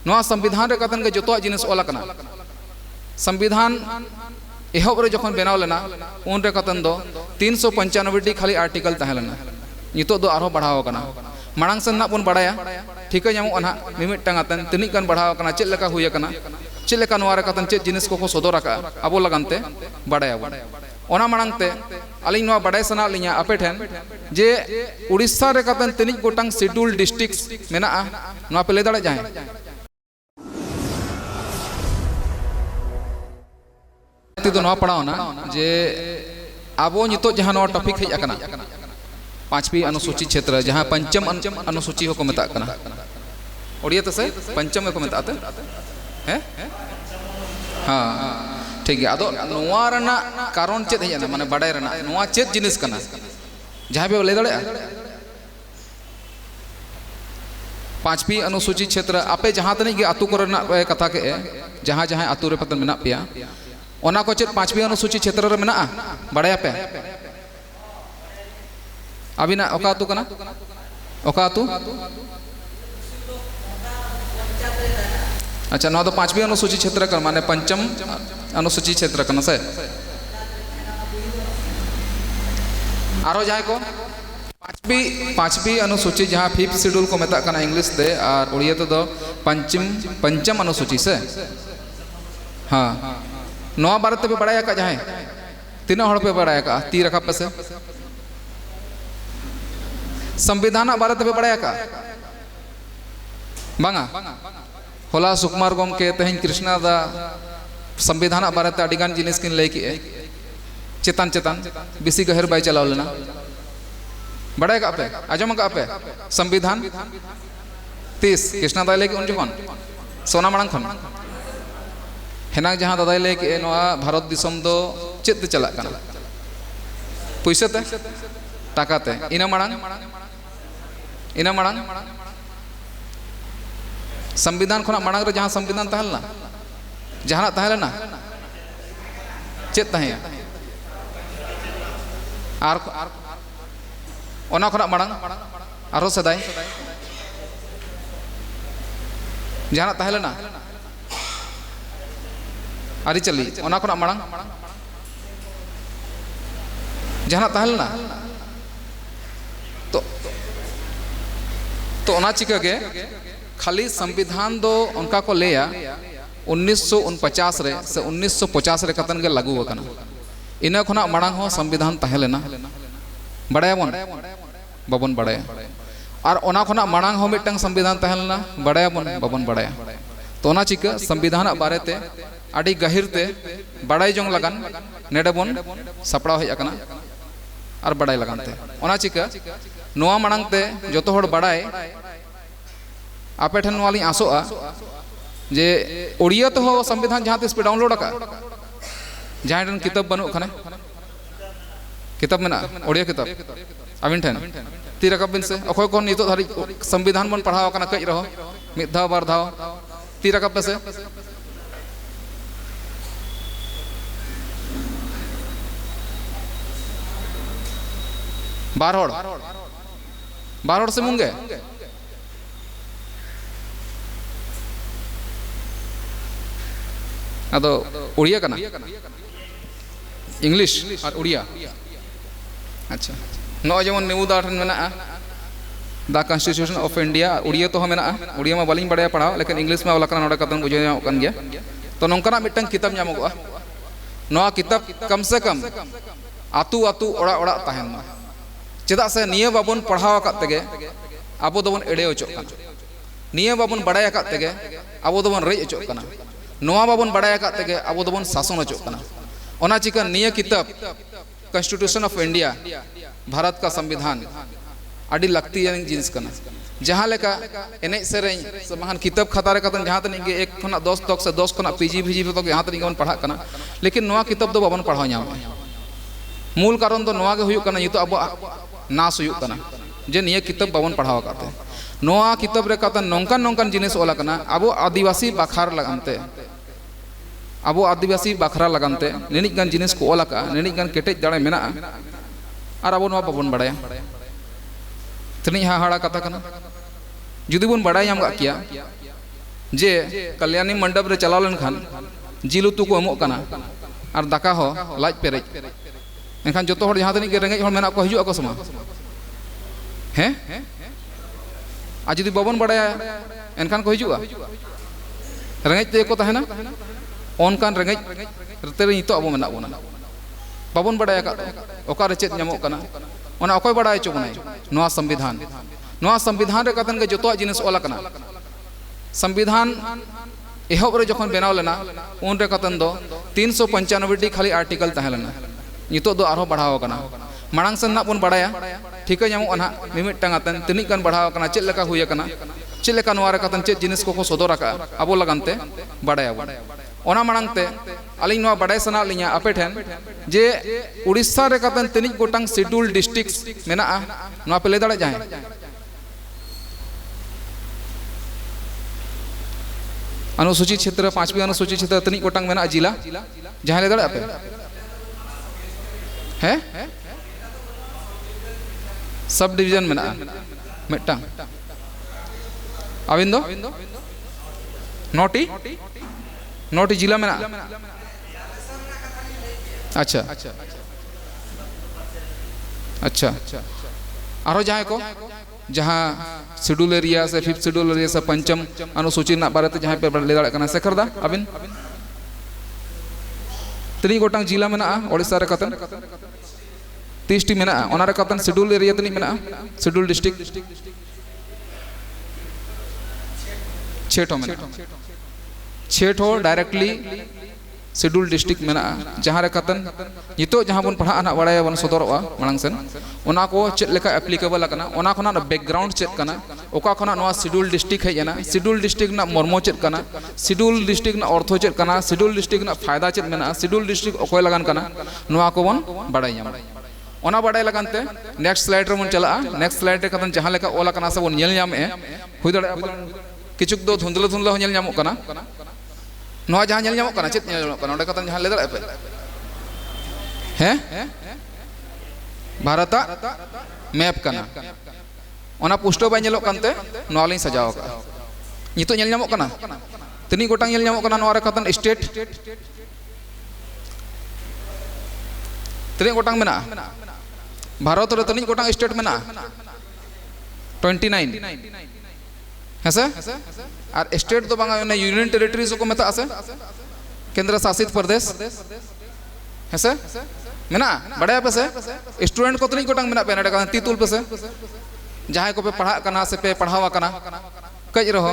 नवा संविधान रे कतन के जोतो जिनिस ओला कना संविधान एहब रे जखन बनाव लेना उन रे कतन दो 395 टी खाली आर्टिकल तहे लेना नितो दो आरो बढ़ाव कना मांग से ना बन बढ़ाया ठीक है जामो ना मिमिटांग आतन तिनिक कन बढ़ाव कना चेक लेका हुई कना चेक लेका नवा रे कतन चेक जिनिस को सदर आका अबो लगानते बढ़ाया ओना मांगते अलिंग नवा बढ़ाय सना लिया आपे ठेन जे उड़ीसा रे कतन तिनिक गोटांग शेड्यूल डिस्ट्रिक्ट्स मेना नवा पे ले दाड़े जाए तो नवा पढ़ाओ ना जे आबो नितो जहां नवा टॉपिक हेज आकना 5वीं अनुसूची क्षेत्र जहां पंचम अनुसूची हो को मेता कना ओडिया तो से पंचम को मेता हैं हां ठीक है अदो नवा रना कारण चेत हेजना माने बडाय रना नवा चेत जिनिस कना जहां पे ले दड़े 5वीं अनुसूची क्षेत्र आपे जहां तनी के आतु करना कथा के जहां जहां आतु रे पतन मेना पिया ओना को चेत 5वीं अनुसूची क्षेत्र रे मेना बडाया पे अबिना ओका आतु कना ओका आतु अच्छा नवा तो 5वीं अनुसूची क्षेत्र कर माने पंचम अनुसूची क्षेत्र कना से आरो जाए को 5वीं अनुसूची जहां 5th शेड्यूल को मेता कना इंग्लिश दे और उड़िया तो पंचम अनुसूची से हां नवा बारे पे बड़ाया का जाए तीनों हड़ पे बड़ाया का ती रखा पे से संविधान बारे पे बड़ाया का बांगा होला सुकुमार गोम के तेहन कृष्णा दा संविधान बारे ते अडिगान जिनिस किन लय के चेतन चेतन बिसी गहर बाय चलाव लेना बड़ाया का पे आजम का पे संविधान 30 कृष्णा दा लय के उन जखन सोना मांग खन हेना जहां दादा ले के नवा भारत दिसम दो चेत ते चला कना पैसा ते टाका ते इना मांग संविधान खना मांग रे जहां संविधान तहलना जहां तहलना चेत तहे आर ओना खना मांग आरो सदाय जहां तहलना आरी चली ओना खना मांग जहां तहलना तो ओना चिका के खाली संविधान दो उनका को लेया 1949 रे से 1950 रे कतन के लागू वकना इना खना मांग हो संविधान तहलेना बड़ाया बन बाबन बड़ाया और ओना खना मांग हो मिटंग संविधान तहलेना बड़ाया बन बाबन बड़ाया तो ओना चिका संविधान बारे ते आड़ी गहिर ते बड़ाई जोंग लगन नेडे बन सपड़ा हेज आकना और बड़ाई लगन ते ओना चिका नोआ मांग ते जोतो हड़ बड़ाई आपे ठन वाली आसोआ जे ओडिया तो हो संविधान जहां तिस पे डाउनलोड का जहां ठन किताब बनु खने किताब मेना ओडिया किताब अबिन ठन ती रकब बिन से अखोय कोन नितो धारी संविधान बन पढ़ाव कना कई रहो मिद धाव बार धाव ती रकब पे से बार होड़ से मुंगे अदो उड़िया कना इंग्लिश और उड़िया अच्छा नो जेमन निउदा ठन मेना the constitution of India Odia तो मेना उड़िया में बालिंग बड़ाया पढ़ाओ लेकिन इंग्लिश में वाला कना नोडे कतन बुझाव कन गया तो नोंकना मिटन किताब नामोगा नोआ किताब कम से कम आतु आतु ओड़ा ओड़ा तहन मा चेदा से निये बाबन पढ़ाव आकत तेगे आबो दोबन एड़े ओचोक कना निये बाबन बड़ाय आकत तेगे आबो दोबन रेज ओचोक कना नोआ बाबन बड़ाय आकत तेगे आबो दोबन शासन ओचोक कना ओना चिका निये किताब कॉन्स्टिट्यूशन ऑफ इंडिया भारत का संविधान आड़ी लगती जिनिस कना जहां लेका एने सेरें से महान किताब खाता रे कतन जहां तनी के 1 खना 10 तक से 10 खना पीजी भीजी तक यहां तनी बन पढ़ा कना लेकिन नोआ किताब दो बाबन पढ़ाव नाम मूल कारण तो नोआ के हुयु कना नितो अब नाश हुयु कना जे निये किताब बाबन पढ़ाव काते नोआ किताब रे कतन नोंकन नोंकन जिनिस ओला कना अब आदिवासी बाखार लगानते अब आदिवासी बाखरा लगानते निनिक गान जिनिस को ओला का निनिक गान केटेज दाड़े मेना और अब नोआ बाबन बड़ाया तनी हाड़ा कथा कना जुदी बन बड़ाय नाम किया जे कल्याणी मंडप रे चलाव लेन खान जिल उतु को एमोग कना और दाका हो लाज पेरेज एनखान जो जहाँ तनिक रेंगेज हर मेना को हिजुआ को समा हैं आज जुदी बाबन बड़ाया एनखान को हिजुआ रेंगेज ते को तहना ओनकान रेंगेज रते नितो अब मेना बोना बाबन बड़ाया का ओका रे चेत ᱧᱟᱢᱚᱜ ᱠᱟᱱᱟ ओना अकोय बड़ाय चो बनाय नोआ संविधान रे कतन के जतो जिनिस ओला कना संविधान एहब रे जखन बनाव लेना उन रे कतन दो 395 टी खाली आर्टिकल तहलेना नितो दो आरो बढ़ाव कना मांग सन ना बन बड़ाया ठीक है ᱧᱟᱢᱚᱜ ना मिमिटांग आतन तिनिक गान बढ़ाव कना चेत लेका हुय कना चेत लेका नोआ रे कतन चेत जिनिस को सदर आका अबो लगानते बड़ाया ओना मांगते अलिंग नोआ बड़ाय सना लिया आपे ठेन जे उड़ीसा रे कतन तिनिक गोटांग शेड्यूल डिस्ट्रिक्ट्स मेना नोआ पे ले दाड़े जाए अनुसूचित क्षेत्र 5वीं अनुसूचित क्षेत्र तिनिक गोटांग मेना जिला जहां ले दाड़े आपे है सब डिवीजन मेना मिटांग अबिन दो नोटी जिला में अच्छा अच्छा आरो जहाँ को जहाँ शेड्यूल एरिया से 5th शेड्यूल एरिया से 5म अनुसूची ना बारे जहाँ पे ले दाड़ा कना सेखर दा अबिन तिनी गोटांग जिला में ओडिशा रे कतन 30 टी में ओना रे कतन शेड्यूल एरिया तिनी में शेड्यूल डिस्ट्रिक्ट 6 में 6 डायरेक्टली शेड्यूल डिस्ट्रिक्ट में जहाँ रे कतन नितो जहाँ बन पढ़ा ना बड़ाया बन सदरवा मांग सेन ओना को चेत लेका एप्लीकेबल कना ओना खना बैकग्राउंड चेत कना ओका खना नोआ शेड्यूल डिस्ट्रिक्ट हेजना शेड्यूल डिस्ट्रिक्ट ना मर्मो चेत कना शेड्यूल डिस्ट्रिक्ट ना अर्थो चेत कना शेड्यूल डिस्ट्रिक्ट ना फायदा चेत मेना शेड्यूल डिस्ट्रिक्ट ओकोय लगान कना नोआ को बन बड़ाय ᱧᱟᱢ ओना बड़ाय लगानते नेक्स्ट स्लाइड रे मन चला नेक्स्ट स्लाइड रे कतन जहाँ लेका ओला कना से बन ñel ᱧᱟᱢ ए हुई दाड़ा किचुक दो धुंधला धुंधला हो ñel ᱧᱟᱢᱚᱜ कना नोआ जहाँ ñel ᱧᱟᱢᱚᱜ कना चेत ñel ᱧᱟᱢᱚᱜ कना ओंडे कतन जहाँ ले दाड़ा पे हैं भारत मैप कना ओना पोस्टर बाय ñeloग कानते नोआ लिंग सजाव का नितो ñel ᱧᱟᱢᱚᱜ कना तिनी गोटांग ñel ᱧᱟᱢᱚᱜ कना नोआ रे कतन स्टेट तिनी गोटांग मेना भारत रे तिनी गोटांग स्टेट मेना 29 है और स्टेट तो बांगा यूनियन टेरिटरीज को मेता आसे केंद्र शासित प्रदेश है से मेना बड़ाया पे से स्टूडेंट को तिनी गोटांग मेना पे नडे का तीतुल पे से जहां को पे पढ़ा कना से पे पढ़ावा कना कज रहो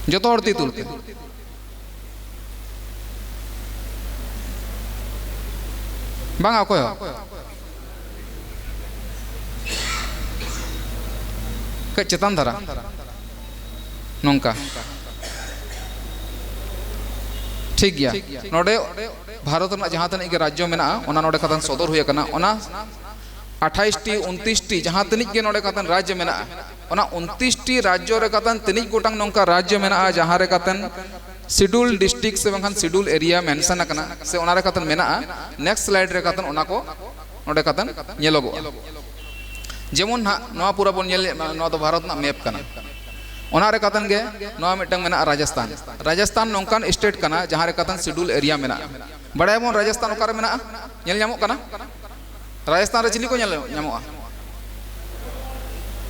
जतो हर तीतुल पे बांगा कोय के चेतन धारा नौका ठीक गया नोडे भारत ना जहाँ तनिक के राज्य में ओना नोडे कतन सदर हुई कना ओना 28 टी 29 टी जहाँ तनिक के नोडे कतन राज्य में ओना 29 टी राज्य रे कतन तनिक गोटांग नौका राज्य में जहाँ रे कतन शेड्यूल डिस्ट्रिक्ट से बंखान शेड्यूल एरिया मेंशन कना से ओना रे कतन मेना नेक्स्ट स्लाइड रे कतन ओना को नोडे कतन ñelogo जेमन ना नोआ पूरा बन नोआ तो भारत ना मैप कना ओना रे कतन गे नोआ मिटंग मेना राजस्थान नौकान स्टेट कना जहाँ रे कतन शेड्यूल एरिया मेना बड़ाय बन राजस्थान ओका रे मेना ñel ᱧᱟᱢᱚᱜ कना राजस्थान रे चिली को ñel ᱧᱟᱢᱚᱜᱼᱟ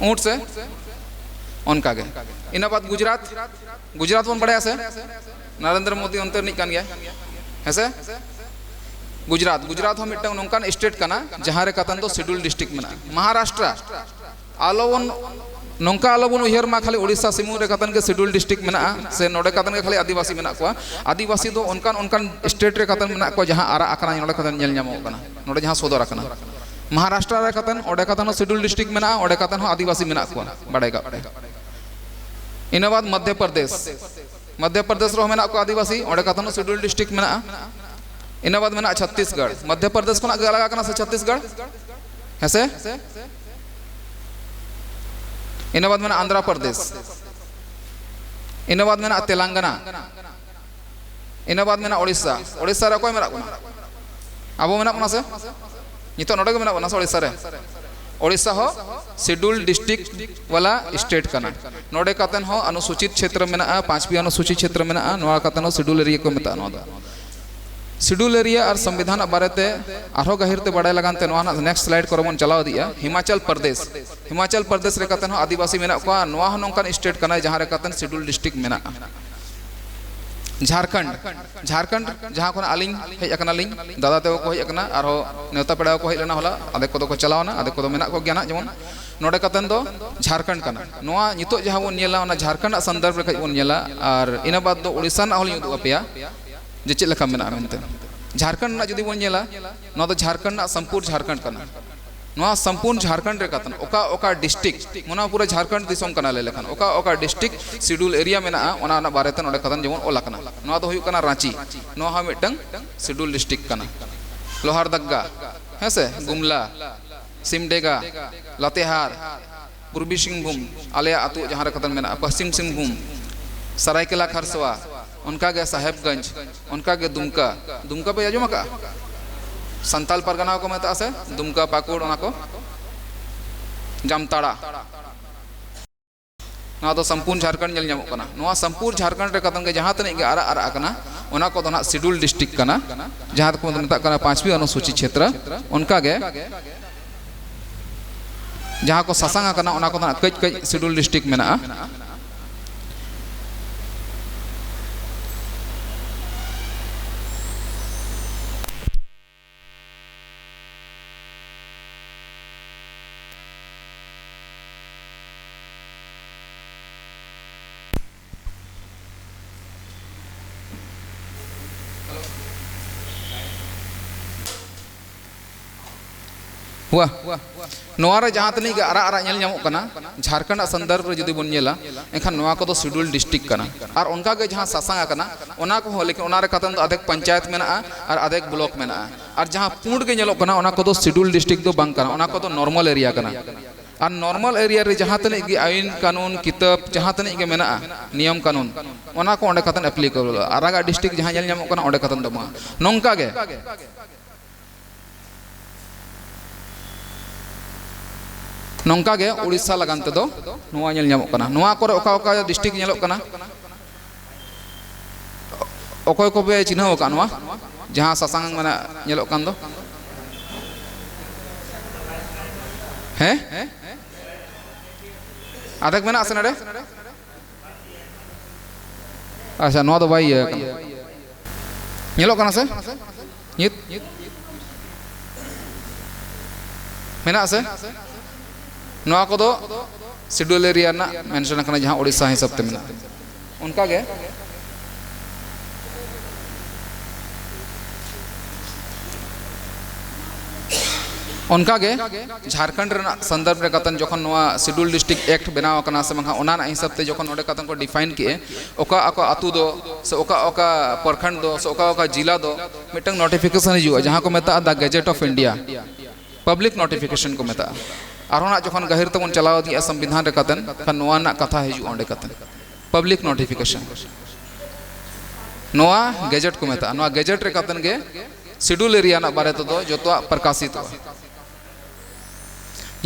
ऊंट से उनका गे इना बात गुजरात बन बड़ाया से नरेंद्र मोदी अंतर निक कान गया है से गुजरात हम मिटंग नौकान स्टेट कना जहाँ रे कतन दो शेड्यूल डिस्ट्रिक्ट मेना महाराष्ट्र आलोवन नौका आलोवन उहर मा खाली उड़ीसा सिमू रे कतन के शेड्यूल डिस्ट्रिक्ट मेना से नोडे कतन के खाली आदिवासी मेना को आदिवासी दो उनकान स्टेट रे कतन मेना को जहाँ आरा आकना नोडे कतन ñel ᱧᱟᱢᱚᱜ कना नोडे जहाँ सदर आकना महाराष्ट्र रे कतन ओडे कतन शेड्यूल डिस्ट्रिक्ट मेना ओडे कतन हो आदिवासी मेना को बड़ाय का इना बाद मध्य प्रदेश रो मेना को आदिवासी ओडे कतन शेड्यूल डिस्ट्रिक्ट मेना इना बाद मेना छत्तीसगढ़ मध्य प्रदेश को लगा कना से छत्तीसगढ़ है से इना बाद मेना आंध्र प्रदेश इना बाद मेना तेलंगाना इना बाद मेना ओडिशा रे कोई मेना कोना अबो मेना कोना से नितो नोडे मेना कोना ओडिशा रे ओडिशा हो शेड्यूल डिस्ट्रिक्ट वाला स्टेट कना नोडे कातन हो अनुसूचित क्षेत्र में 5वीं अनुसूचित क्षेत्र में नोआ कातन हो शेड्यूल एरिया को मेता नोदा शेड्यूल एरिया और संविधान बारेते आरो गहिरते बड़ाई लगानते नोआ नेक्स्ट स्लाइड को बन चलाव दिया हिमाचल प्रदेश रे कातन हो आदिवासी मेना को नोआ हो नोंकान स्टेट कना जहां रे कातन शेड्यूल डिस्ट्रिक्ट मेना झारखंड जहाँ को आलिंग हेज अकनालिंग दादा तेव को हेज अकना आरो नेवता पेड़ा को हेज लेना होला आदे को को चलावना आदे को मेना को गया ना जेमन नोडे कातन दो झारखंड कना नोआ नितो जहाँ बन नेला ओना झारखंड संदर्भ रे बन नेला और इना बाद दो उड़ीसा ना होली उदुग अपेया जे चेद लेखा मेना मेनते झारखंड ना जुदी बन नेला नोआ दो झारखंड ना संपूर्ण झारखंड कना नोआ संपूर्ण झारखंड रे कातन ओका ओका डिस्ट्रिक्ट मोना पूरा झारखंड दिसोम कना ले लेखन ओका ओका डिस्ट्रिक्ट शेड्यूल एरिया मेना ओना ना बारेते नोडे कातन जेमन ओला कना नोआ दो हुयु कना रांची नोआ हा मिटंग शेड्यूल डिस्ट्रिक्ट कना लोहारदग्गा हेसे गुमला सिमडेगा लातेहार पूर्वी सिंहभूम आले आतु जहां रे कातन मेना पश्चिम सिंहभूम सरायकेला खरसवा उनका गे साहेबगंज उनका गे दुमका पे आजमा का संताल परगना को मेता से दुमका पाकुड़ ओना को जामताड़ा ना तो संपूर्ण झारखंड नेल ᱧᱟᱢᱚᱜ कना नोआ संपूर्ण झारखंड रे कतन के जहां तने गे आरा आरा कना ओना को दोना शेड्यूल डिस्ट्रिक्ट कना जहां को मेता कना 5वीं अनुसूचित क्षेत्र उनका गे जहां को ससांग कना ओना को दोना कई कई शेड्यूल डिस्ट्रिक्ट मेना हुआ नोआ रे जहां तनी आरा आरा नेल ᱧᱟᱢᱚᱜ कना झारखंड संदर्भ रे जुदी बन नेला एखान नोआ को तो शेड्यूल डिस्ट्रिक्ट कना और उनका के जहां सासांग कना ओना को हो लेकिन ओना रे कतन अधेक पंचायत मेना और अधेक ब्लॉक मेना और जहां पूर्ण के नेलो कना ओना को तो शेड्यूल डिस्ट्रिक्ट दो बांग कना ओना को तो नॉर्मल एरिया कना और नॉर्मल एरिया रे जहां तनी के आईन कानून किताब जहां तनी के मेना नियम कानून ओना को ओंडे कतन एप्लीकेबल आरागा डिस्ट्रिक्ट जहां नेल ᱧᱟᱢᱚᱜ कना ओंडे कतन दो मा नोंका गे नोंका गे उड़ीसा लगानते दो नोआ नेल ᱧᱟᱢᱚᱜ कना नोआ करे ओका ओका डिस्ट्रिक्ट नेलोग कना ओकोय को बे चिन्ह का नोआ जहां सासांग माने नेलोग कान दो हैं आधेक मेना आसे नडे अच्छा नोआ दो बाई नेलोग कना से नित मेना आसे नोआ को दो शेड्यूल एरिया ना मेंशन करना जहां उड़ीसा हिसाब ते मेना उनका गे झारखंड रेना संदर्भ रे कतन जखन नोआ शेड्यूल डिस्ट्रिक्ट एक्ट बनाव कना से मंगा ओना ना हिसाब ते जखन ओडे कतन को डिफाइन के ओका ओका अतु दो से ओका ओका प्रखंड दो से ओका ओका जिला दो मिटंग नोटिफिकेशन हिजुआ जहां को मेता the gadget of India public notification को मेता आरोना जखन गहिर तबन चलाव दिया संविधान रे कतन खान नोआ ना कथा हिजु ओंडे कतन पब्लिक नोटिफिकेशन नोआ गैजेट को मेता नोआ गैजेट रे कतन गे शेड्यूल एरिया ना बारे तो जोतवा प्रकाशित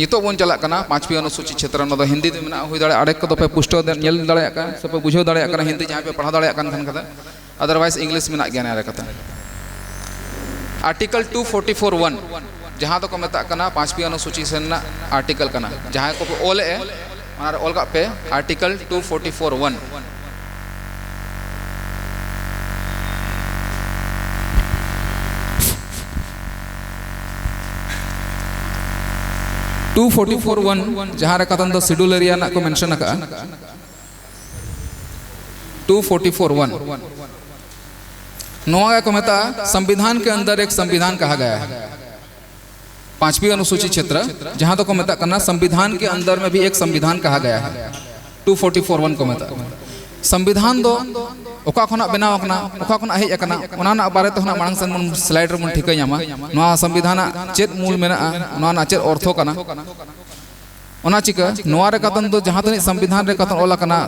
नितो बन चला कना 5वीं अनुसूचित क्षेत्र न हिंदी ते मेना हुई दाड़े आड़े को पे पुष्टो नेल दाड़े का सब बुझो दाड़े का हिंदी जहां पे पढ़ा दाड़े खान कथा अदरवाइज इंग्लिश मेना गया रे कथा आर्टिकल 244(1) जहां तो को मेता कना 5वीं अनुसूची से ना आर्टिकल कना जहां को ओल ए और ओल का पे आर्टिकल 244(1) 244(1) जहां रे कतन दो शेड्यूल एरिया ना को मेंशन का 244(1) नोआ को मेता संविधान के अंदर एक संविधान कहा गया है 5वीं अनुसूचित क्षेत्र जहां तो को मेता करना संविधान के अंदर में भी एक संविधान कहा गया है 244(1) को मेता संविधान दो ओका खना बनाव कना ओका खना हेज कना ओना ना बारे तो मांग सन मन स्लाइड रे मन ठिका ᱧᱟᱢᱟ नोआ संविधान चेत मूल मेना नोआ ना चेत अर्थो कना ओना चिका नोआ रे कतन दो जहां तनी संविधान रे कतन ओला कना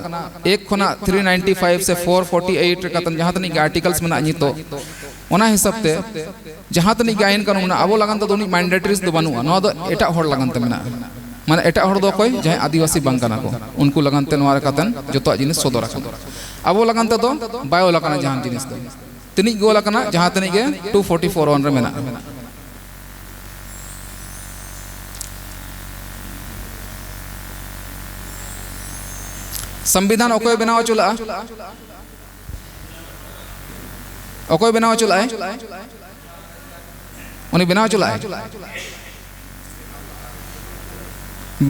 1 खना 395 से 448 रे कतन जहां तनी आर्टिकल्स मेना नितो ओना हिसाब ते जहाँ तनिक आइन कानून में अब लगन तो मैंडेटरीज दो बनूआ नवा दो एटा होड़ लगन ते मेना माने एटा होड़ दो कोई जहाँ आदिवासी बांग काना को उनको लगन ते नवा रकातन जोतो जिनिस सदर रखा अब लगन ते दो बायो लगना जहाँ जिनिस दो तनिक गो लगना जहाँ तनिक के 244 रे मेना संविधान ओकोय बनाव चुला ओकोय बनाव चुला उन्हें बनाव चुला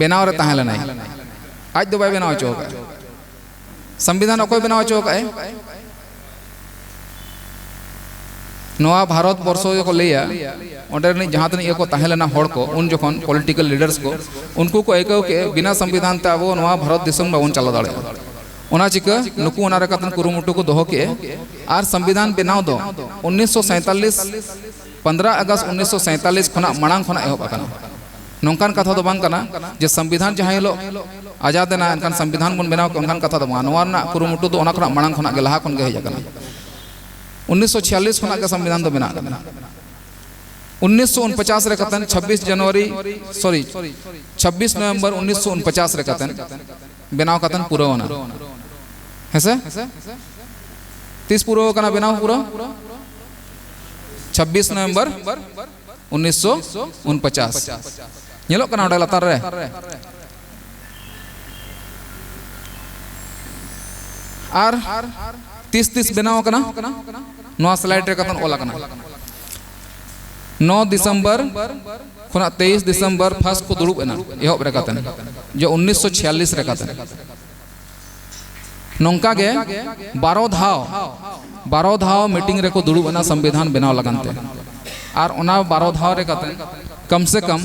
बनाव रे ताहे लेना आज दो बाय बनाव चोक संविधान ओकोय बनाव चोक नवा भारत वर्ष को लिया ओंडे जहाँ तक को ताहे लेना हड़ को उन जखन पॉलिटिकल लीडर्स को उनको को एक के बिना संविधान ते अब नवा भारत देशम बाबन चला दाड़े ओना चिका नुकु ओना रकतन कुरुमुटु को दोहो के आर संविधान बनाव दो 1947 15 अगस्त 1947 खना मांग खना एहब आकना नौकान कथा दो बांग कना जे संविधान जहाँ हिलो आजाद ना एनकान संविधान बन बनाव के कथा दो नवा ना कुरुमुटु दो ओना खना मांग खना के लहा खन के हेज आकना 1946 खना के संविधान दो बना 1949 रे कतन 26 जनवरी सॉरी 26 नवंबर 1949 रे कतन बनाव कतन पूरा होना है 30 पूरा कना बनाव पूरा 26 नवंबर 1949 नेलो कना ओडे लतार रे आर 30 बनाव कना नवा स्लाइड रे कतन ओला कना 9 दिसंबर खुना 23 दिसंबर फर्स्ट को दुड़ुब एना एहब रे कतन जो 1946 रे कतन नौका के 12 धाव मीटिंग रे को दुड़ुब एना संविधान बनाव लगनते और ओना 12 धाव रे कतन कम से कम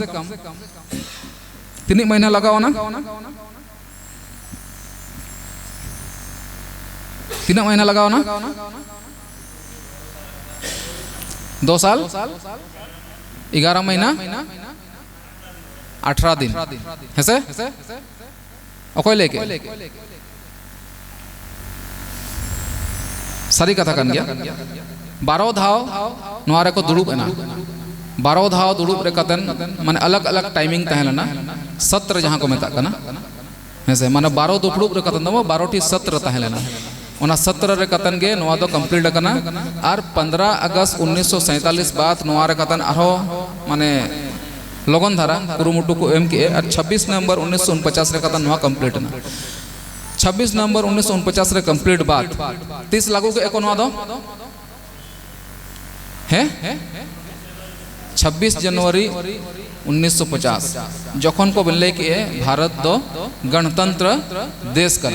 तीन महीना लगाओ ना तीन महीना लगाओ ना 2 साल 11 महीना 18 दिन है से अकोय लेके सारी कथा कन गया 12 धाव नवारे को दुड़ुब एना 12 धाव दुड़ुब रे कतन माने अलग अलग टाइमिंग तहलना सत्र जहाँ को मेता कना है से माने 12 दुड़ुब रे कतन दो 12 टी सत्र तहलना ओना सत्र रे कतन गे नवा दो कंप्लीट कना और 15 अगस्त 1947 बाद नवा रे कतन आरो माने लगन धारा कुरुमुटु को एम के और 26 नवंबर 1949 रे कतन नवा कंप्लीट ना 26 नवंबर 1949 रे कंप्लीट बाद 30 लागू के एको नवा दो है 26 जनवरी 1950 जखन को बनले के भारत दो गणतंत्र देश कर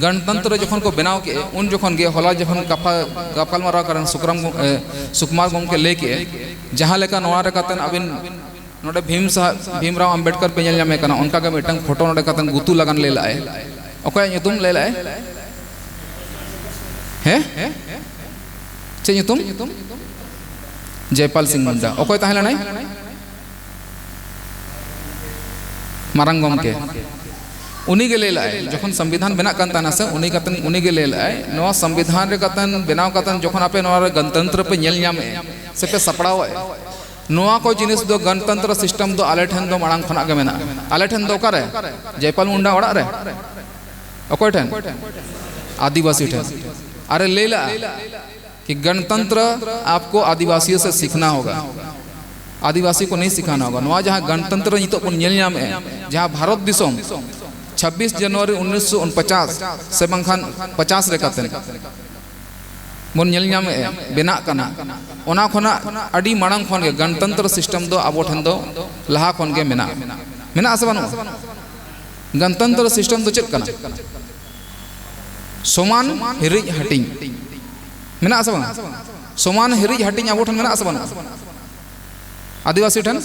गणतंत्र जखन को बनाव के उन जखन गे होला जखन गपाल मारा करन सुकुमार गम के लेके जहाँ लेका नवा रे कतन अबिन नोडे भीमराव अंबेडकर पे नेल जामे कना उनका के मिटंग फोटो नोडे कतन गुतु लगन ले लाए ओकय ᱧᱩᱛᱩᱢ ले लाए है चे ᱧᱩᱛᱩᱢ जयपाल सिंह मुंडा ओकय ताहेला नाय मारंग गम के उन्हीं के ले लाए जखन संविधान बना कान से उन्हीं के ले लाए नवा संविधान रे कतन बनाव कतन जखन आपे नवा गणतंत्र पे नेल ᱧᱟᱢ से पे सपड़ाव नवा को जिनिस दो गणतंत्र सिस्टम दो आले ठन दो मांग खना के मेना आले ठन दो करे जयपाल मुंडा ओड़ा रे ओकोय ठन आदिवासी ठन अरे ले ला कि गणतंत्र आपको आदिवासियों से सीखना होगा आदिवासी को नहीं सिखाना होगा नवा जहाँ गणतंत्र नितो को नेल ᱧᱟᱢ जहाँ भारत दिसोम 26 जनवरी 1949 से बंखान 50 रे कतन बन नेल ᱧᱟᱢ बेना कना ओना खना अडी मांग खन के गणतंत्र सिस्टम दो आबो ठन दो लहा खन के मेना मेना से बनो गणतंत्र सिस्टम दो चेक कना समान हिरिज हटिंग मेना से बनो समान हिरिज हटिंग आबो ठन मेना से बनो आदिवासी ठन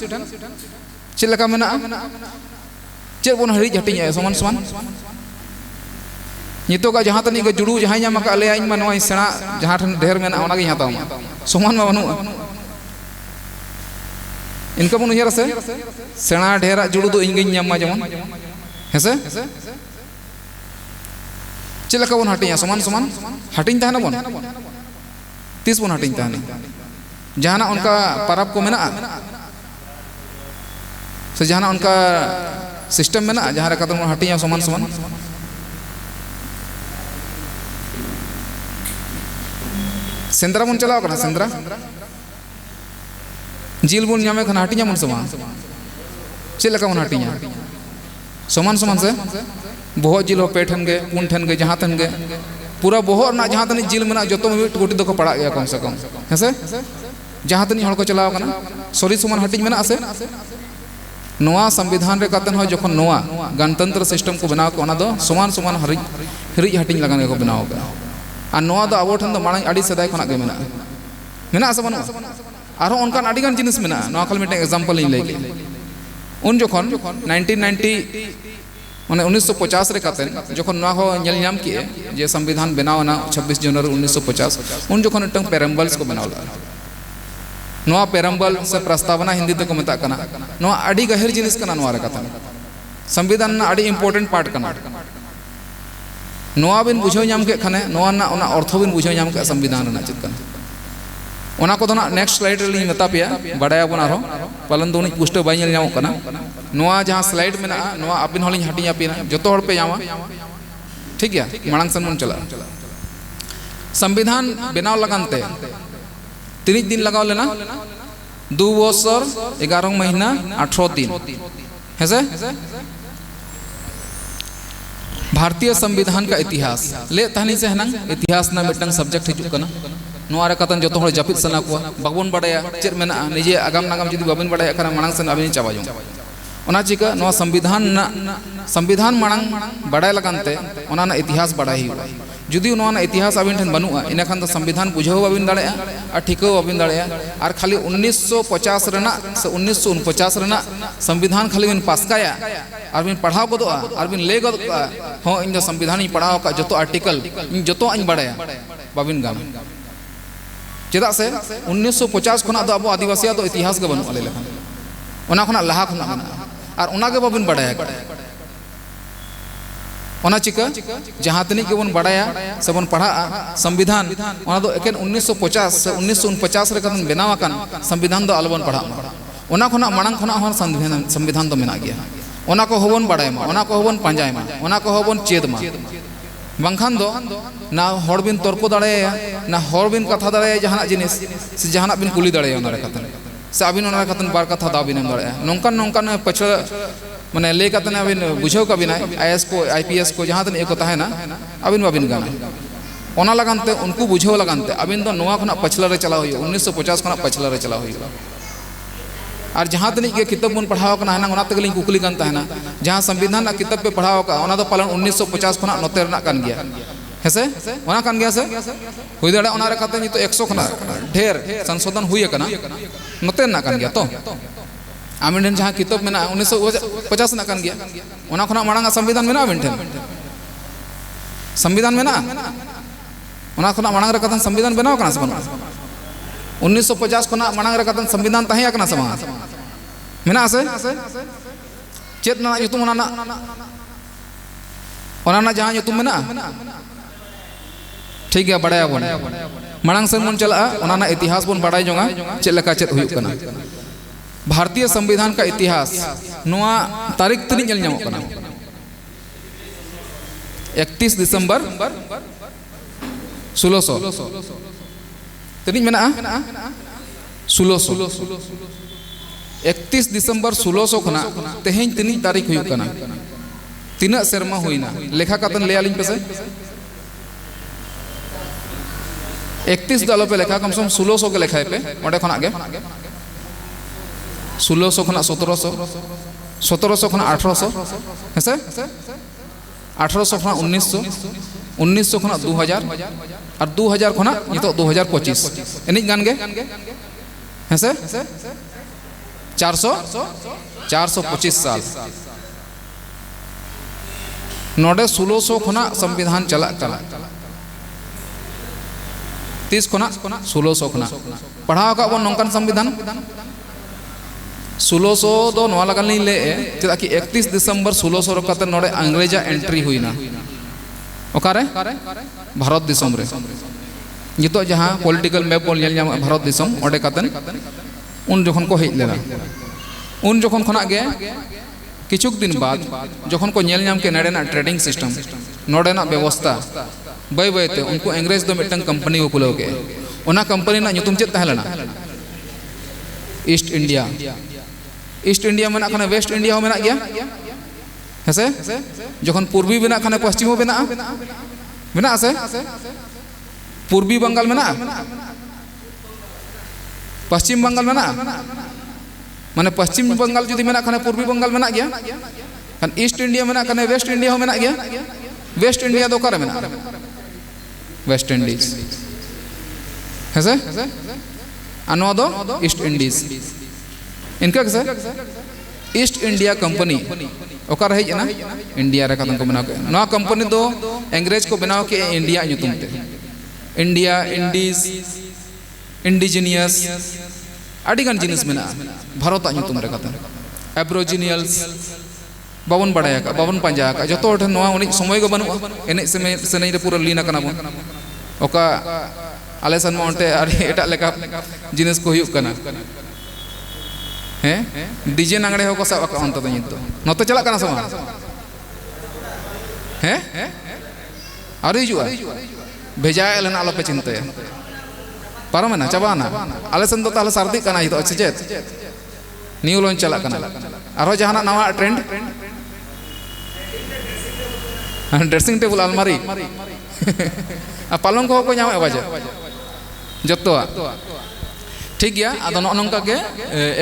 चेक लका मेना चे बन हरी हटिंग समान समान नितो का जहाँ तनिक जुड़ू जहाँ नाम का ले इन मनवा सेना जहाँ ठन ढेर में ओना गे हताव समान में बनू इनका बन उयर से सेना ढेरा जुड़ू दो इन गे नाम जेमन हेसे चे लका बन हटिंग समान समान हटिंग ताहना बन 30 बन हटिंग ताहना जहाना उनका परब को मेना से जहाना उनका सिस्टम मेना जहाँ रे कतन हटिया समान समान सेंद्रा बन चलाओ कना सेंद्रा जिल बन नामे खाना हटिया मन समान चल लगा मन हटिया समान समान से बहुत जिल हो पे ठन गे पुन ठन गे जहाँ ठन गे पूरा बहुत ना जहाँ तनी जिल मेना जो तो कोटी दो को पड़ा गया कम से कम है से जहाँ तनी हड़ को चलाओ कना सॉरी समान हटिज मेना से नोआ संविधान रे कतन हो जखन नोआ गणतंत्र सिस्टम को बनाव को दो समान समान हरिज हटिज लगान को बनाव का और नोआ दो अब ठन दो मांग आड़ी सदाय खना के मेना मेना से बनो आरो उनकान आड़ीगान जिनिस मेना नोआ खाली मिटे एग्जांपल इन लेके उन जखन 1990 माने 1950 रे कतन जखन नोआ हो नेल नाम किए जे संविधान बनावना 26 जनवरी 1950 उन जखन टंग पेरम्बल्स को बनावला नोआ पेरम्बल से प्रस्तावना हिंदी तक मेता कना नोआ आड़ी गहिर जिनिस कना नोआ रे कतन संविधान ना आड़ी इंपोर्टेंट पार्ट कना नोआ बिन बुझाव नाम के खाने नोआ ना ओना अर्थ बिन बुझाव नाम के संविधान ना चित कना ओना को ना नेक्स्ट स्लाइड रे मेता पिया बडाया बन आरो पालन दोनी पुष्ट बाय नेल नाम कना नोआ जहां स्लाइड मेना नोआ अबिन हलिन हटिया पिना जतो हड़ पे जामा ठीक है मांग सन मन चला संविधान बनाव लगानते 3 दिन लगाव लेना 2 बছর 11 महीना 18 दिन है से भारतीय संविधान का इतिहास ले तहनी से हना इतिहास ना मिटन सब्जेक्ट हिजु कना नोआ रे कतन जतो हड़ जपित सना को बागबन बडाया चेर मेना निजे आगाम नागाम जदि बाबन बडाया कना मांग सन अबिन चाबा जों ओना चिका नोआ संविधान मांग बडाय लगानते ओना ना इतिहास बडाय हुआ जुदी उन्होंने इतिहास अबिन ठन बनुआ इना खान तो संविधान बुझाव बाबिन दाड़ेया और ठिकाव बाबिन दाड़ेया और खाली 1950 रेना से 1949 रेना संविधान खाली बिन पासकाया और बिन पढ़ाव गदोआ और बिन ले गदोआ हो इन संविधान इन पढ़ाव का जतो आर्टिकल इन जतो इन बडाया बाबिन गाम चेदा से 1950 खना दो अब आदिवासिया तो इतिहास के बनुआ ले लेखान ओना खना लहा खना और ओना के बाबिन बडाया ओना चिका जहाँ तनिक के बन बडाया से बन पढ़ा संविधान ओना दो एकेन 1950 से 1949 रे कतन बनाव आकान संविधान दो अलबन पढ़ा ओना खना मांग खना हन संविधान दो मेना गया ओना को होबन बडाय मा ओना को होबन पांजाय मा ओना को होबन चेद मा बंखान दो ना हड़ बिन तर्क दाड़ेया ना हड़ बिन कथा दाड़ेया जहाना जिनिस से जहाना बिन कुली दाड़ेया ओना रे कतन से अबिन ओना कतन बार कथा दा बिन दाड़ेया नोंकान नोंकान पछड़ माने ले कतन अबिन बुझाव का बिना आईएएस को आईपीएस को जहाँ तन एको ताहेना अबिन बाबिन गाना ओना लगानते उनको बुझाव लगानते अबिन दो नोआ खना पछला रे चला हुई 1950 खना पछला रे चला हुई और जहाँ तनिक के किताब बन पढ़ाव कना है ओना तगलिन कुकली कान ताहेना जहाँ संविधान ना किताब पे पढ़ाव का ओना दो पालन 1950 खना नोते रना कान गया हेसे ओना कान गया से हुई दाड़ा ओना रे कते नितो 100 खना ढेर संशोधन हुई कना नोते ना कान गया तो आमिन जहाँ किताब में 1950 ना कान गया ओना खना मांगा संविधान में ना आमिन संविधान में ना ओना खना मांग रे कतन संविधान बनाव कना से 1950 खना मांग रे कतन संविधान ताहे कना से मेना से चेत ना युतुम ओना ना जहाँ युतुम में ना ठीक है बडाया बन मांग से मन चला ओना ना इतिहास बन बडाय जोंगा चेत लका चेत हुई कना भारतीय संविधान का इतिहास नोआ तारीख तनी जल नामो कना 31 दिसंबर 1600 तनी मेना 1600 31 दिसंबर 1600 खना तेहें तनी तारीख हुई कना तीना शर्मा हुईना लेखा कतन ले आलिन पेसे 31 दलो पे लेखा कम से कम 1600 के लेखा पे ओडे खना गे 1600 खना 1700 1700 खना 1800 है 1800 खना 1900 1900 खना 2000 और 2000 खना ये तो 2025 एनिक गान गे है 425 साल नोडे 1600 खना संविधान चला कला 30 खना 1600 खना पढ़ाव का बन नौकान संविधान 1600 दो नवा लगन नहीं ले चेदा कि 31 दिसंबर 1600 रकते नोडे अंग्रेजा एंट्री हुई ना ओकारे भारत दिसम रे नितो जहाँ पॉलिटिकल मैप बोल नेल ᱧᱟᱢᱟ भारत दिसम ओडे कातन उन जखन को हेज लेना उन जखन खना गे किछुक दिन बाद जखन को नेल ᱧᱟᱢ के नडेना ट्रेडिंग सिस्टम नडेना व्यवस्था बाय बायते उनको अंग्रेज दो मिटन कंपनी को खुलाव के ओना कंपनी ना ᱧᱩᱛᱩᱢ चेत तहलेना ईस्ट इंडिया ईस्ट इंडिया में खाने वेस्ट इंडिया में गया हेसे जखन पूर्वी बना खाने पश्चिम बना बना से पूर्वी बंगाल में पश्चिम बंगाल में माने पश्चिम बंगाल जुदी में खाने पूर्वी बंगाल में गया खान ईस्ट इंडिया में खाने वेस्ट इंडिया में गया वेस्ट इंडिया दो करे में वेस्ट इंडीज हेसे अनवा दो ईस्ट इंडीज इनका कैसे ईस्ट इंडिया कंपनी ओकर है ना इंडिया रे कदम को बनाओ के नवा कंपनी दो अंग्रेज को बनाओ के इंडिया ᱧᱩᱛᱩᱢ ते इंडिया इंडीज इंडिजिनियस आड़ी गान जिनिस मेना भारत ᱧᱩᱛᱩᱢ रे कदम एब्रोजिनियल्स बाबन बड़ाया का बाबन पंजा का जतो ठन नवा उनी समय को बनु एने समय रे पूरा लीना कना बन ओका आलेसन माउंटे अरे एटा लेका जिनिस को हुयुक कना हैं डीजे नांगड़े हो को सब का अंत नित नते चला कना समा हैं अरे जुआ भेजा एलन आलो पे चिंते पारमना चाबाना आलेसन तो ताले सर्दी कना हितो चेत न्यू लॉन्च चला कना आरो जहाना नवा ट्रेंड ड्रेसिंग टेबल अलमारी पालंग को नाम बाजे जतो ठीक गया आदो नोंका के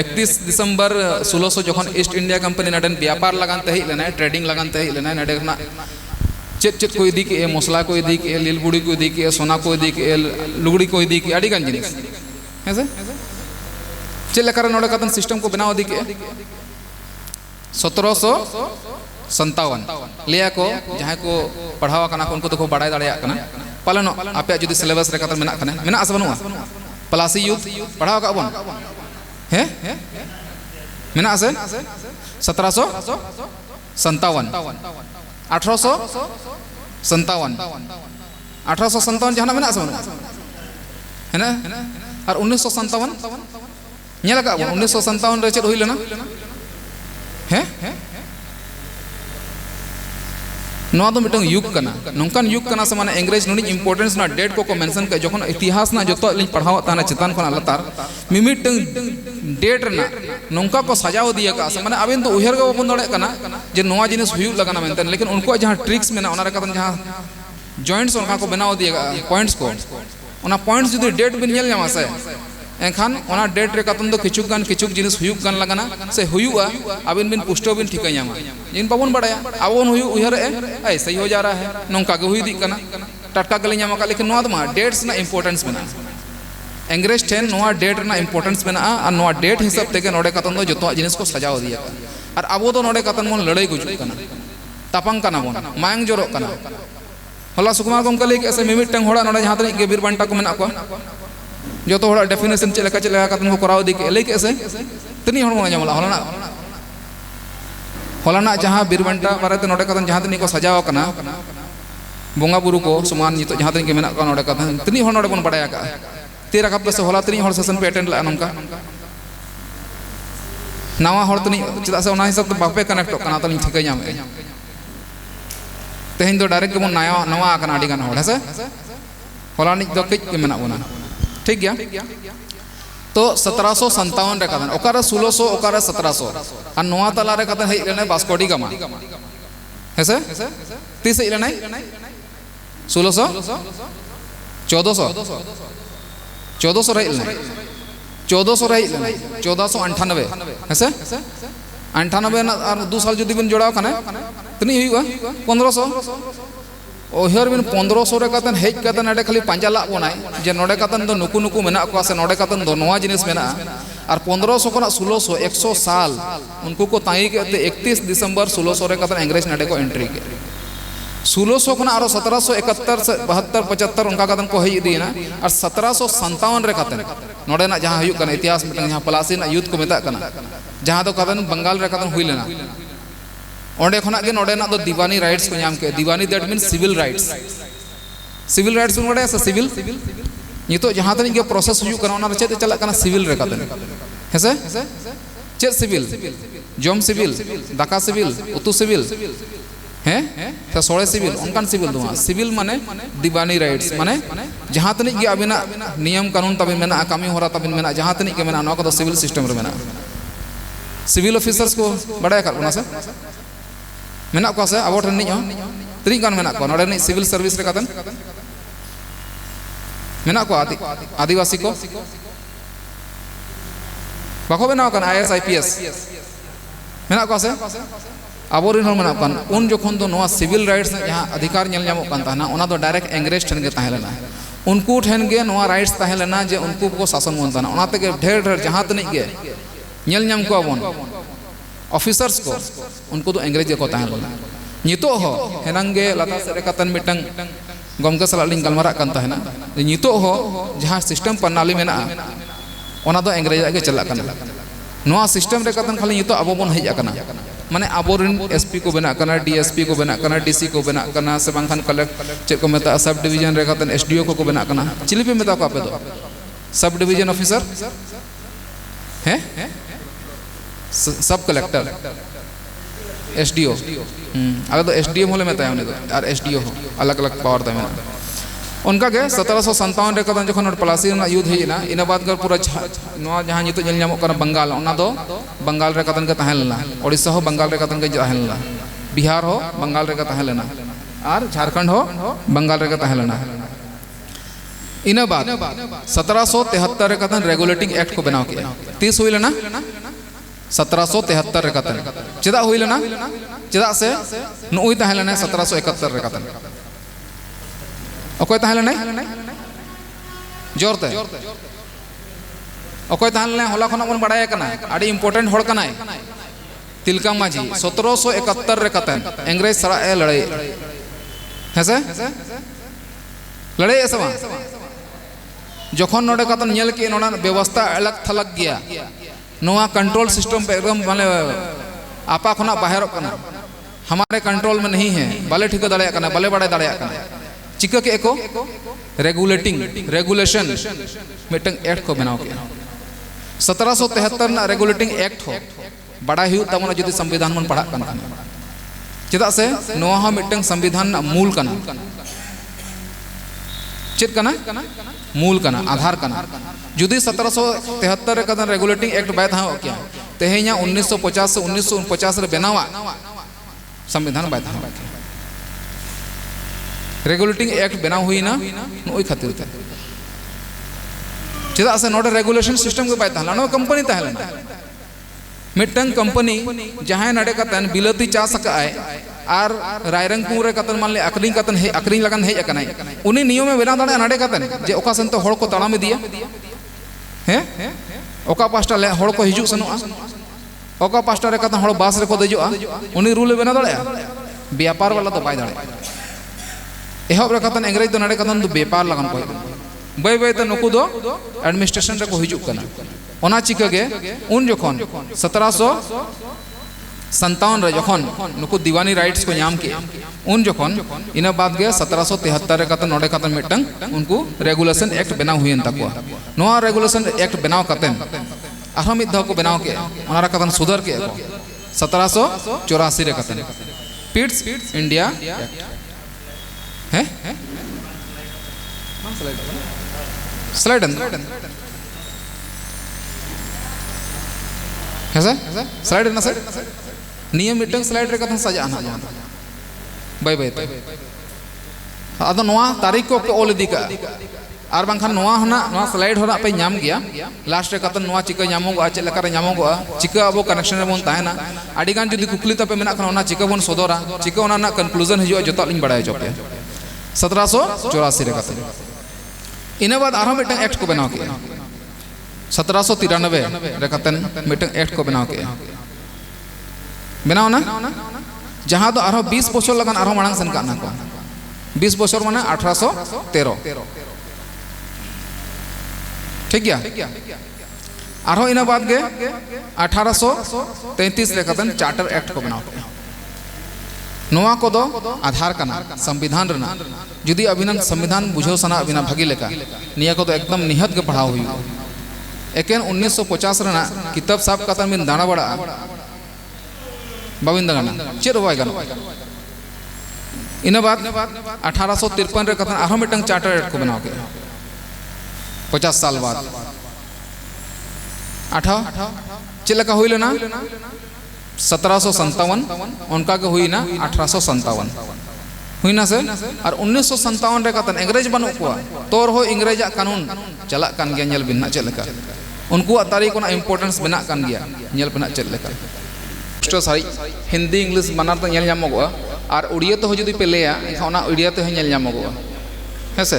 31 दिसंबर 1600 जखन ईस्ट इंडिया कंपनी नडन व्यापार लगान ते लेना ट्रेडिंग लगान ते लेना नडे ना चेत चेत को इदी के मसला को इदी के लीलबुड़ी को इदी के सोना को इदी के लुगड़ी को इदी के आड़ी गान जिनिस हेसे चेत लेकर नोडे कतन सिस्टम को बनाव दी के 1757 लिया को जहां को पढ़ावा कना को उनको तो बड़ाई दाड़िया कना पालनो आपे जुदी सिलेबस रे कतन मेना कना मेना आस बनुआ प्लासी यूथ पढ़ाव का बन है मेना आसे 1757 1857 जहां मेना आसे है ना और 1957 नेला का 1957 रे चेद हुई लेना है नवा दो मिटंग युग कना नोंकान युग कना से माने अंग्रेज नुनी इंपोर्टेंस ना डेट को मेंशन के जखन इतिहास ना जतो लिन पढ़ाव ताना चितान खन लतार मिमिटंग डेट ना नोंका को सजाव दिया का से माने अबेन तो उहर के बबन दड़े कना जे नवा जिनिस हुयु लगाना मेंतन लेकिन उनको जहां ट्रिक्स में ना ओना रे कतन जहां जॉइंट्स उनका को बनाव दिया पॉइंट्स को ओना पॉइंट्स जुदी डेट बिन नेल जामा से एखान ओना डेट रे कतन दो किचुक जिनिस हुयु गान लगाना से हुयुआ अबिन बिन पुष्टो बिन ठिका जामा जिन बाबन बड़ाया आबन हुयु उहर ए सही हो जा रहा है नोंका के हुई दी कना टटका गले जामा का लेकिन नोआ दमा डेट्स ना इंपोर्टेंस मेना अंग्रेज ठेन नोआ डेट ना इंपोर्टेंस मेना और नोआ डेट हिसाब तेगे नोडे कतन दो जतो जिनिस को सजाव दिया और आबो तो नोडे कतन मन लड़ाई गुजु कना तापंग कना बन मायंग जोरो कना होला सुकुमार गमका ले ऐसे मिमिटंग होड़ा नोडे जहां तनी के बीर बांटा को मेना को जो तो होड़ा डेफिनेशन चलेका कतन को कराव दी के ले के ऐसे तनी होड़ मन जामला होलाना जहां बीरबंटा बारे नोडे कतन जहां तनी को सजाव कना बोंगा बुरु को समान नितो जहां तनी के मेना को नोडे कतन तनी होड़ नोडे बन बड़ाया का तेरा कप से होला तनी होड़ सेशन पे अटेंड ला नमका नवा होड़ तनी चदा से ओना हिसाब तो बापे कनेक्ट कना तनी ठिका जाम तेहन दो डायरेक्ट बन नवा कना आडी गान होड़ है से होलानी दो कई के मेना बना ठीक गया तो 1757 रे कदन ओकारा 1600 ओकारा 1700 और नोआ तला रे कदन हेइ लेने बास्कोडी गामा हेसे तीस हेइ लेने 1600 1400 रे लेने 1400 रे लेने 1498 हेसे 98 ना और 2 साल जुदी बिन जोड़ाव कने तनी हुआ 1500 ओहर बिन 1500 रे कतन हेज कतन अडे खाली पंजाला बनाय जे नोडे कतन दो नुकु नुकु मेना को से नोडे कतन दो नवा जिनिस मेना और 1500 कोना 1600 100 साल उनको को ताई के 31 दिसंबर 1600 रे कतन अंग्रेज नडे को एंट्री के 1600 कोना और 1771 से 72 75 उनका कतन को हेज दिना और 1757 रे कतन नोडे ना जहां हुयु कना इतिहास में जहां पलासी ना युद्ध को मेता कना जहां तो कतन बंगाल रे कतन हुई लेना ओंडे खना के नोडे ना दो दीवानी राइट्स को नाम के दीवानी दैट मीन्स सिविल राइट्स बड़े सिविल नितो जहाँ तनिक के प्रोसेस हुई करना ओना चेत चला करना सिविल रे कतन हेसे चेत सिविल जम सिविल दाका सिविल उतु सिविल हैं तो सोड़े सिविल उनकान सिविल दुआ सिविल माने दीवानी राइट्स माने जहाँ तनिक के अबिना नियम कानून तबिन मेना कामी होरा तबिन मेना जहाँ तनिक के मेना नौका तो सिविल सिस्टम रे मेना सिविल ऑफिसर्स को बड़ा कर उना से मेना को से अब ट्रेनिंग हो तनिक कान मेना को नोडे नि सिविल सर्विस रे कतन मेना को आदिवासी को बाको बेना कन IAS IPS मेना को से आबोरिन हर मेना कन उन जोखन दो नोआ सिविल राइट्स जहाँ अधिकार नेल ᱧᱟᱢᱚᱜ ᱠᱟᱱ ᱛᱟᱦᱮᱱᱟ ᱚᱱᱟ ᱫᱚ डायरेक्ट अंग्रेज ठेन गे ताहें लेना उनको ठेन गे नोआ राइट्स ताहें लेना जे उनको को शासन मन ताना ओना तेगे ढेर ढेर जहाँ तनिक गे नेल ᱧᱟᱢ को बन ऑफिसर्स को उनको तो अंग्रेज को ताहें लेना नितो हो हेनंगे लता से कतन मिटंग गमके सला लिंग गलमारा कान ताहेना नितो हो जहाँ सिस्टम प्रणाली मेना ओना दो अंग्रेज के चला काना नोआ सिस्टम रे कतन खाली नितो अबो बन हेज आकना माने आबोरिन SP को बना करना DSP को बना करना DC को बना करना से बांखान कलेक्ट चेक को मेता सब डिवीजन रे कतन SDO को बना करना चिली पे मेता को आपे दो सब डिवीजन ऑफिसर हैं सब कलेक्टर SDO अगर तो SDM होले मेता है उन्हें तो यार SDO हो अलग अलग पावर था मेरा उनका के 1757 रे कतन जखन पलासी ना युद्ध हेना इना बाद कर पूरा नोआ जहां नितो जल ᱧᱟᱢᱚᱜ kana बंगाल ओना दो बंगाल रे कतन के ताहें लेना ओडिशा हो बंगाल रे कतन के ताहें लेना बिहार हो बंगाल रे के ताहें लेना और झारखंड हो बंगाल रे के ताहें लेना इना बाद 1773 रे कतन रेगुलेटिंग एक्ट को बनाव किया 30 हुई लेना 1773 रे कतन चेदा हुई लेना चेदा से नुई ताहें लेना 1771 रे कतन अकोय ताहें लेना जोरते अकोय ताहें लेना होला खना बन बड़ाय कना आडी इंपोर्टेंट होड़ कना तिलका माझी 1771 रे कतन अंग्रेज सरा ए लड़ाई हेसे लड़ाई ऐसा जखन नोडे कतन नेल के नोना व्यवस्था अलग थलग गया नोआ कंट्रोल सिस्टम पे एकदम माने आपा खना बाहर कना हमारे कंट्रोल में नहीं है बाले ठीक दड़ाया कना बाले बड़े दड़ाया कना चिका के एको रेगुलेटिंग रेगुलेशन मिटंग एक्ट को बनाओ के 1773 ना रेगुलेटिंग एक्ट हो बड़ा ही तमना जदि संविधान मन पढ़ा कना चेदा से नोआ हा मिटंग संविधान ना मूल कना चेत कना मूल कना आधार कना जुदी 1773 रे कदन रेगुलेटिंग एक्ट बाय था क्या तेहेኛ 1950 से 1949 रे बनावा संविधान बाय था रेगुलेटिंग एक्ट बनाव हुई ना नोई खातिर ते चेदा से नोडे रेगुलेशन सिस्टम के बाय था नो कंपनी ताहेलना मिटंग कंपनी जहां नडे कतन बिलती चा सकाय आर रायरंगपुर रे कतन मान ले अकरिंग लगन हेज अकनाय उनी नियम में बेना दाड़े नडे कतन जे ओका संत होड़ को ताड़ा में दिया हैं ओका पास्टा ले होड़ को हिजु सनुआ ओका पास्टा रे कतन होड़ बास रे को देजोआ उनी रूल बेना दाड़े व्यापार वाला तो बाय दाड़े एहब रे कतन अंग्रेज तो नडे कतन व्यापार लगन को बाय बाय तो नुकु दो एडमिनिस्ट्रेशन रे को हिजु कना ओना चिका गे उन जखन 1757 रे जखन नुकु दीवानी राइट्स को नाम के उन जखन इना बाद गे 1773 रे कतन नोडे कतन मिटंग उनको रेगुलेशन एक्ट बनाव हुयन तकवा नोआ रेगुलेशन एक्ट बनाव कतन आरो मिद धाव को बनाव के ओना रे कतन सुधर के 1784 रे कतन पिट्स इंडिया हैं स्लाइड है सर स्लाइड ना सर नियम मिटंग स्लाइड रे कथन सजा ना बाय बाय आदो नोआ तारीख को के ओल दिका आर बांखान नोआ हना नोआ स्लाइड होना पे नाम गया लास्ट रे कतन नोआ चिका नामोगो आचे लेका रे नामोगो चिका अबो कनेक्शन रे बोन ताहेना आडी गान जदी कुकली तपे मेना खन ओना चिका बोन सोदोरा चिका ओना ना कंक्लूजन हिजुआ जतो लिंग बडाय चोपे 1784 रे कतन इना बाद आरो मिटंग एक्ट को बनाव के 1793 रे कतन मिटंग एक्ट को बनाव के बनाव ना जहां तो आरो 20 बछर लगन आरो मांग सन का ना को 20 बछर माने 1813 ठीक गया आरो इना बाद गे 1833 रे कतन चार्टर एक्ट को बनाव के नोआ को दो आधार कना संविधान रना जुदी अभिनन संविधान बुझो सना अभिना भागी लेका निया को तो एकदम निहत के पढ़ाओ हुई एकेन 1950 रना किताब साब कतन बिन दाना बड़ा बाबिंदा गाना चेर होय गाना इना बाद 1853 रे कतन आरो मिटंग चार्टर एक्ट को बनाओ के 50 साल बाद 18 चिलका हुई लेना 1757 उनका के हुई ना 1857 हुई ना से और 1957 रे कतन अंग्रेज बनु को तोर हो इंग्रेज कानून चला कान गया नेल बिना चलका उनको तारीख को इंपोर्टेंस बना कान गया नेल बना चलका सारी हिंदी इंग्लिश बनार तो नेल जामगो और उड़िया तो जुदी पे लेया ओना उड़िया तो नेल जामगो है से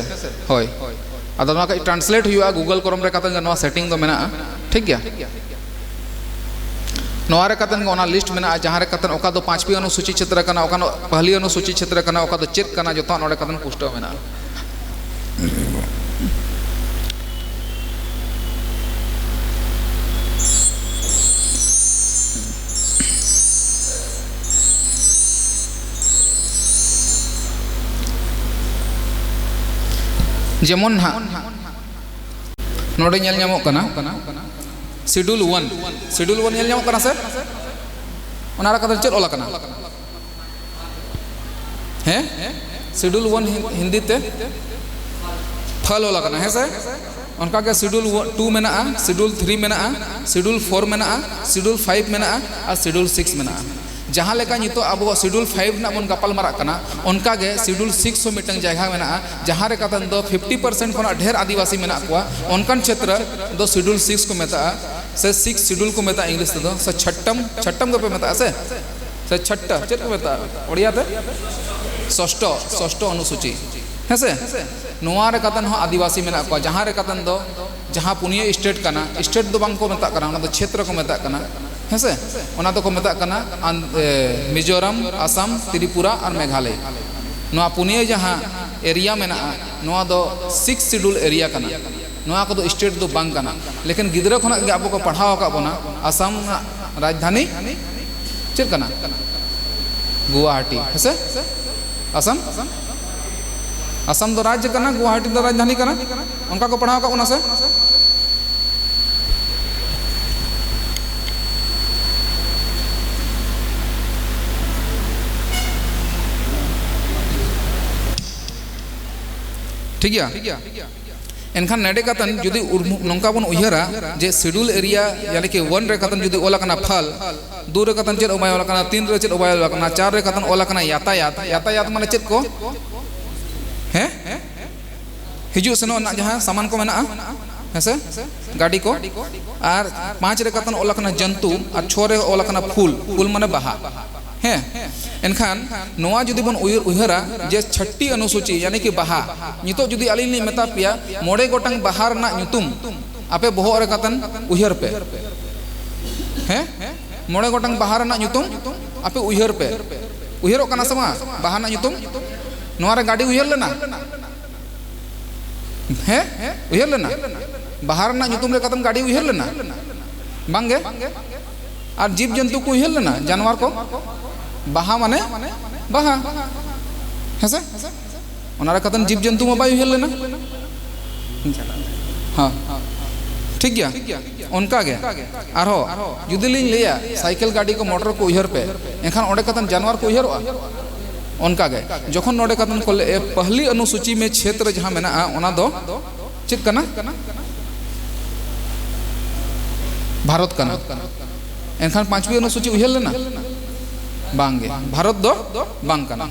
होय अदो ना ट्रांसलेट हुआ गूगल क्रोम रे कतन नवा सेटिंग दो मेना ठीक गया नोआरे कतन ओना लिस्ट मेना जहां रे कतन ओका दो 5 अनुसूची क्षेत्र कना ओका पहली अनुसूची क्षेत्र कना ओका दो चेक कना जतो नोडे कतन पुष्ट मेना जेमन हा नोडे नेल ᱧᱟᱢᱚᱜ कना शेड्यूल 1 नेल ᱧᱟᱢᱚᱜ कना सर ओना रा कतन चेक ओला कना हैं शेड्यूल 1 हिंदी ते फल ओला कना है सर उनका के शेड्यूल 2 मेना शेड्यूल 3 मेना शेड्यूल 4 मेना शेड्यूल 5 मेना और शेड्यूल 6 मेना जहाँ लेका नितो अब शेड्यूल 5 ना बन गपाल मारा कना उनका के शेड्यूल 6 हो मिटंग जगह मेना जहाँ रे कतन दो 50% खना ढेर आदिवासी मेना को उनकन क्षेत्र दो शेड्यूल 6 को मेता से 6 शेड्यूल को मेता इंग्लिश दो से छट्टम को पे मेता से छट्टा चेक को मेता ओडिया ते षष्ठ अनुसूची है से नोआ रे कतन हो आदिवासी मेना को जहाँ रे कतन दो जहाँ पुनिया स्टेट कना स्टेट दो बांग को मेता कना ओना दो क्षेत्र को मेता कना है से ओना तो को मेता कना मिजोरम असम त्रिपुरा और मेघालय नोआ पुनिया जहाँ एरिया मेना नोआ दो 6 शेड्यूल एरिया कना नोआ को दो स्टेट दो बांग कना लेकिन गिदरा खना अब को पढ़ाओ का बोना असम राजधानी चेक कना गुवाहाटी है से असम दो राज्य कना गुवाहाटी दो राजधानी कना उनका को पढ़ाओ का बोना से ठीक है एनखान नेडे कतन जुदी नौका बन उयहरा जे शेड्यूल एरिया यानी कि 1 रे कतन जुदी ओला कना फल 2 रे कतन चेत ओबाय ओला कना 3 रे चेत ओबाय ओला कना 4 रे कतन ओला कना यातायात माने चेत को हैं हिजु सनो ना जहां सामान को मेना है गाड़ी को और 5 रे कतन ओला कना जंतु और 6 रे ओला कना फूल माने बाहा हैं एनखान नोआ जुदी बन उयहरा जे 6टी अनुसूची यानी कि बाहा नितो जुदी अलिनी मेता पिया मोड़े गोटंग बाहर ना नुतुम आपे बोहो रे कतन उयहर पे हैं मोड़े गोटंग बाहर ना नुतुम आपे उयहर पे उयहरो कना समा बाहर ना नुतुम नोआ रे गाड़ी उयहर लेना हैं उयहर लेना बाहर ना नुतुम रे कतन गाड़ी उयहर लेना बांगे और जीव जंतु को उयहर लेना जानवर को बाहा माने बाहा है से ओना रे कतन जीव जंतु में बाय उयहर लेना हां ठीक गया उनका गे आरो जुदी लिन लिया साइकिल गाड़ी को मोटर को उयहर पे एखान ओडे कतन जानवर को उयहरवा उनका गे जखन नोडे कतन को पहली अनुसूची में क्षेत्र जहां मेना ओना दो चेक कना भारत कना एनखान 5वीं अनुसूची उयहर लेना बांगे भारत दो बांग कना